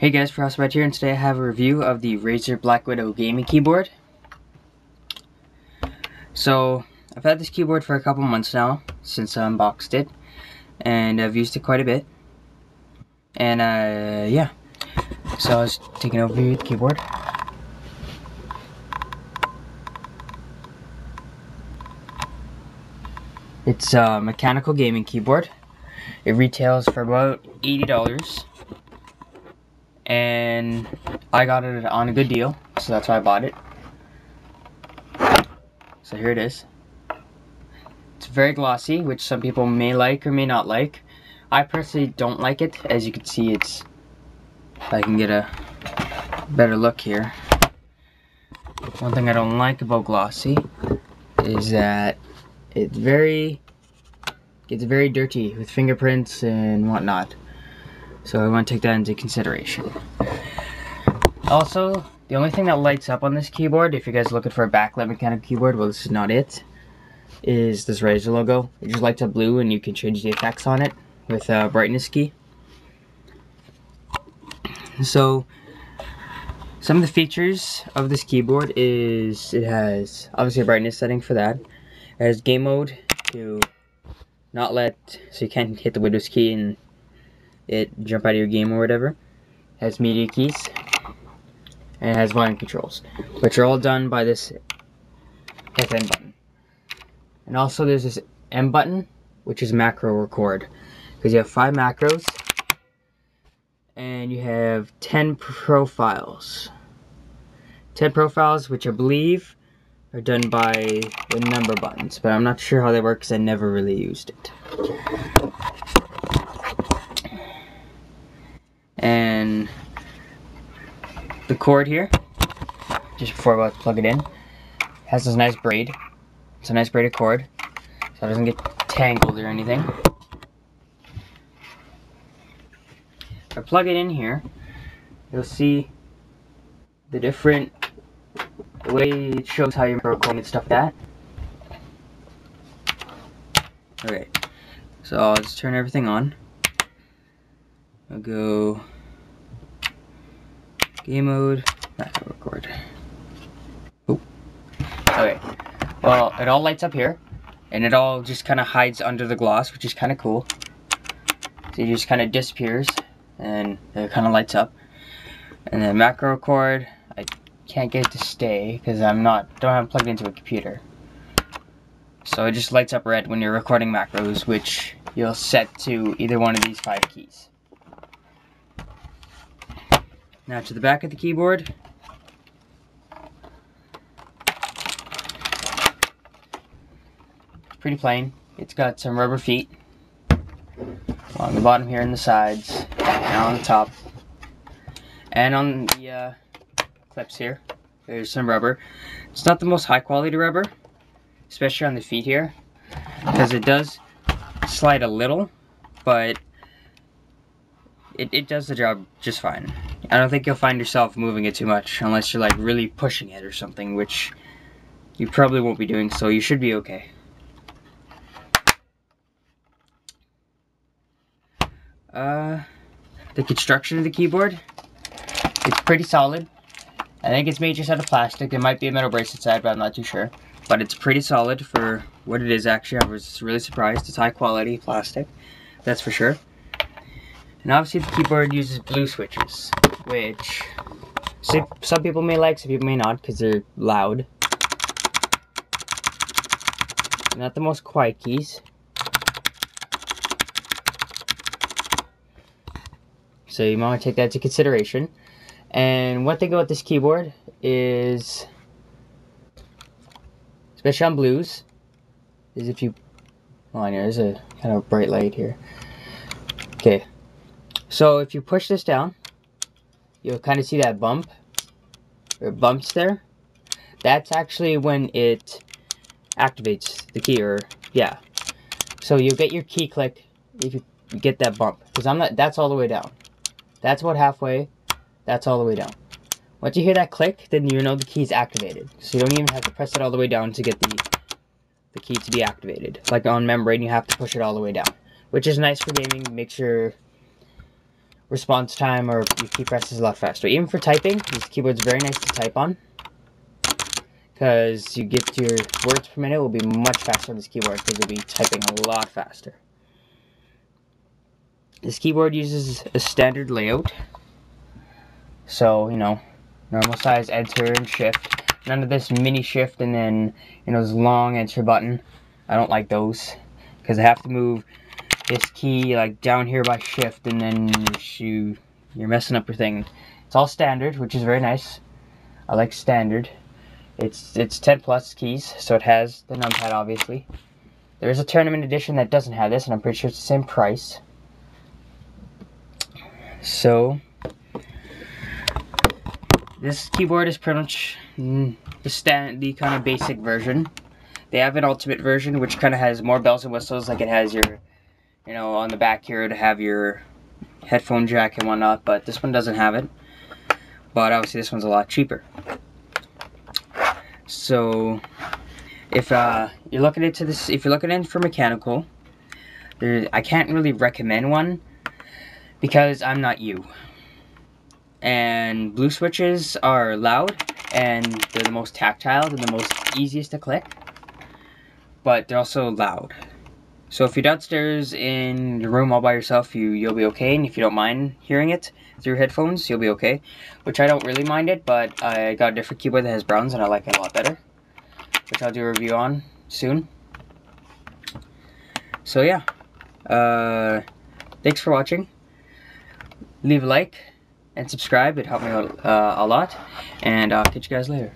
Hey guys, Frostbite here, and today I have a review of the Razer BlackWidow gaming keyboard. So, I've had this keyboard for a couple months now, since I unboxed it, and I've used it quite a bit. And, yeah. So I was taking over the keyboard. It's a mechanical gaming keyboard. It retails for about $80. And I got it on a good deal, so that's why I bought it. So here it is. It's very glossy, which some people may like or may not like. I personally don't like it. As you can see, it's, if I can get a better look here. One thing I don't like about glossy is that it's gets very dirty with fingerprints and whatnot. So I want to take that into consideration. Also, the only thing that lights up on this keyboard, if you guys are looking for a backlit mechanical keyboard, well, this is not it, is this Razer logo. It just lights up blue, and you can change the effects on it with a brightness key. So, some of the features of this keyboard is it has obviously a brightness setting for that. It has game mode to not let, so you can't hit the Windows key and it jump out of your game or whatever. It has media keys. And it has volume controls, which are all done by this FN button. And also there's this M button, which is macro record, because you have 5 macros, and you have 10 profiles. 10 profiles, which I believe are done by the number buttons, but I'm not sure how they work because I never really used it. And the cord here, just before I plug it in, has this nice braid. It's a nice braided cord, so it doesn't get tangled or anything. If I plug it in here, you'll see the different way it shows how you're recording and stuff like that. Okay, so I'll just turn everything on. I'll go game mode, record. Ooh. Okay, well, it all lights up here, and it all just kind of hides under the gloss, which is kind of cool. So it just kind of disappears, and it kind of lights up. And then macro record, I can't get it to stay because don't have it plugged into a computer. So it just lights up red when you're recording macros, which you'll set to either one of these 5 keys. Now to the back of the keyboard. Pretty plain. It's got some rubber feet along the bottom here and the sides, and on the top. And on the clips here, there's some rubber. It's not the most high quality rubber, especially on the feet here, because it does slide a little, but it does the job just fine. I don't think you'll find yourself moving it too much unless you're like really pushing it or something, which you probably won't be doing, so you should be okay. The construction of the keyboard, it's pretty solid. I think it's made just out of plastic. There might be a metal brace inside, but I'm not too sure. But it's pretty solid for what it is. Actually, I was really surprised. It's high quality plastic, that's for sure. And obviously the keyboard uses blue switches, which some people may like, some people may not, because they're loud. Not the most quiet keys. So you might want to take that into consideration. And one thing about this keyboard is, especially on blues, is if you, there's a kind of bright light here. Okay, so if you push this down, you'll kind of see that bump, or bumps there. That's actually when it activates the key, or yeah. So you'll get your key click if you get that bump, because that's all the way down. That's about halfway. That's all the way down. Once you hear that click, then you know the key's activated. So you don't even have to press it all the way down to get the key to be activated. Like on Membrane, you have to push it all the way down, which is nice for gaming. Make sure response time or your key press is a lot faster. Even for typing, this keyboard's very nice to type on, because you get your words per minute will be much faster on this keyboard because you'll be typing a lot faster. This keyboard uses a standard layout, so you know, normal size enter and shift. None of this mini shift and then, you know, this long enter button. I don't like those because I have to move this key like down here by shift, and then you're messing up your thing. It's all standard, which is very nice. I like standard. It's 10 plus keys, so it has the numpad obviously. There is a tournament edition that doesn't have this, and I'm pretty sure it's the same price. So this keyboard is pretty much the kind of basic version. They have an ultimate version which kind of has more bells and whistles, like it has your, you know, on the back here to have your headphone jack and whatnot, but this one doesn't have it. But obviously this one's a lot cheaper. So if you're looking into this, if you're looking in for mechanical, I can't really recommend one because I'm not you. And blue switches are loud, and they're the most tactile, they're the most easiest to click, but they're also loud. So if you're downstairs in your room all by yourself, you'll be okay, and if you don't mind hearing it through headphones, you'll be okay. Which I don't really mind it, but I got a different keyboard that has browns, and I like it a lot better, which I'll do a review on soon. So yeah, thanks for watching. Leave a like and subscribe, it helped me out a lot, and I'll catch you guys later.